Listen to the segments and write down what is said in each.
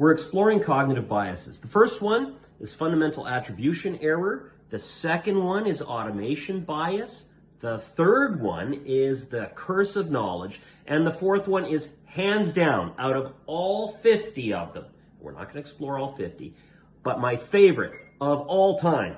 We're exploring cognitive biases. The first one is fundamental attribution error. The second one is automation bias. The third one is the curse of knowledge. And the fourth one is, hands down, out of all 50 of them, we're not going to explore all 50, but my favorite of all time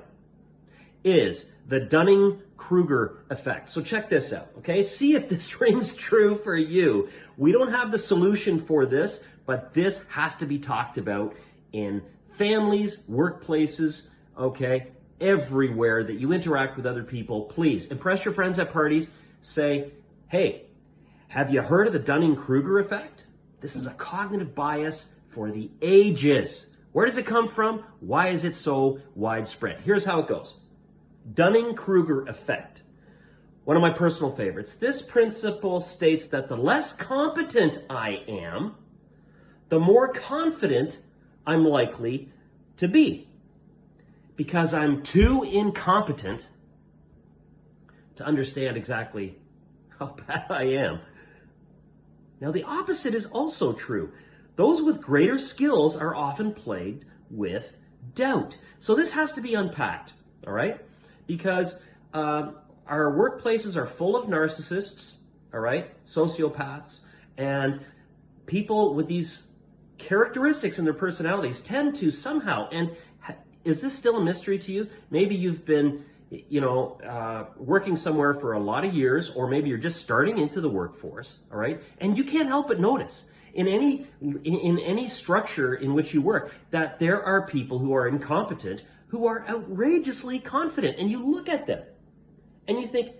is the Dunning-Kruger effect. So check this out, okay? See if this rings true for you. We don't have the solution for this, but this has to be talked about in families, workplaces, okay? Everywhere that you interact with other people. Please impress your friends at parties. Say, hey, have you heard of the Dunning-Kruger effect? This is a cognitive bias for the ages. Where does it come from? Why is it so widespread? Here's how it goes. Dunning-Kruger effect. One of my personal favorites. This principle states that the less competent I am, the more confident I'm likely to be. Because I'm too incompetent to understand exactly how bad I am. Now, the opposite is also true. Those with greater skills are often plagued with doubt. So this has to be unpacked, all right? Because our workplaces are full of narcissists, all right? Sociopaths, and people with these characteristics in their personalities tend to somehow, and is this still a mystery to you? Maybe you've been, working somewhere for a lot of years, or maybe you're just starting into the workforce, all right? And you can't help but notice in any structure in which you work that there are people who are incompetent who are outrageously confident. And you look at them and you think,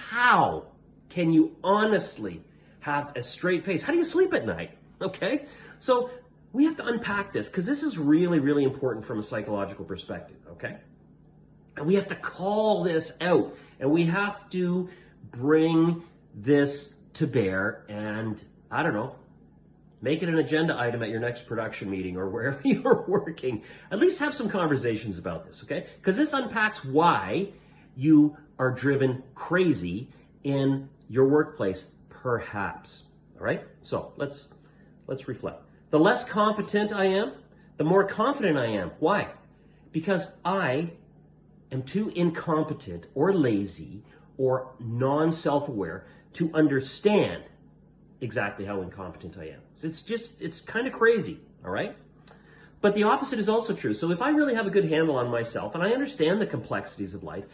how can you honestly have a straight face? How do you sleep at night? Okay? So we have to unpack this because this is really, really important from a psychological perspective, okay? And we have to call this out, and we have to bring this to bear and, I don't know, make it an agenda item at your next production meeting or wherever you're working. At least have some conversations about this, okay? Because this unpacks why you are driven crazy in your workplace, perhaps, all right? So let's reflect. The less competent I am, the more confident I am. Why? Because I am too incompetent or lazy or non-self-aware to understand exactly how incompetent I am. So it's kind of crazy, all right? But the opposite is also true. So if I really have a good handle on myself and I understand the complexities of life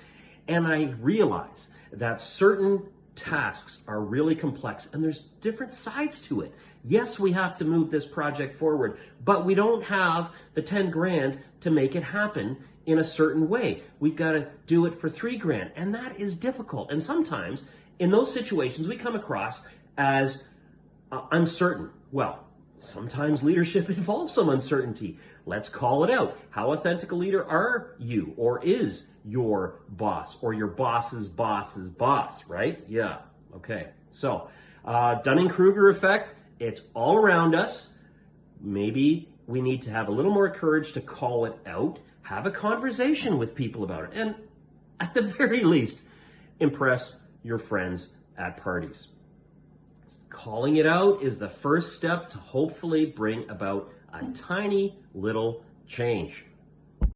and I realize that certain tasks are really complex and there's different sides to it. Yes, we have to move this project forward, but we don't have the 10 grand to make it happen in a certain way. We've got to do it for 3 grand, and that is difficult. And sometimes in those situations we come across as uncertain. Well, sometimes leadership involves some uncertainty. Let's call it out. How authentic a leader are you, or is your boss, or your boss's boss's boss, right? Yeah, okay. So, Dunning-Kruger effect, it's all around us. Maybe we need to have a little more courage to call it out, have a conversation with people about it, and at the very least, impress your friends at parties. Calling it out is the first step to hopefully bring about a tiny little change.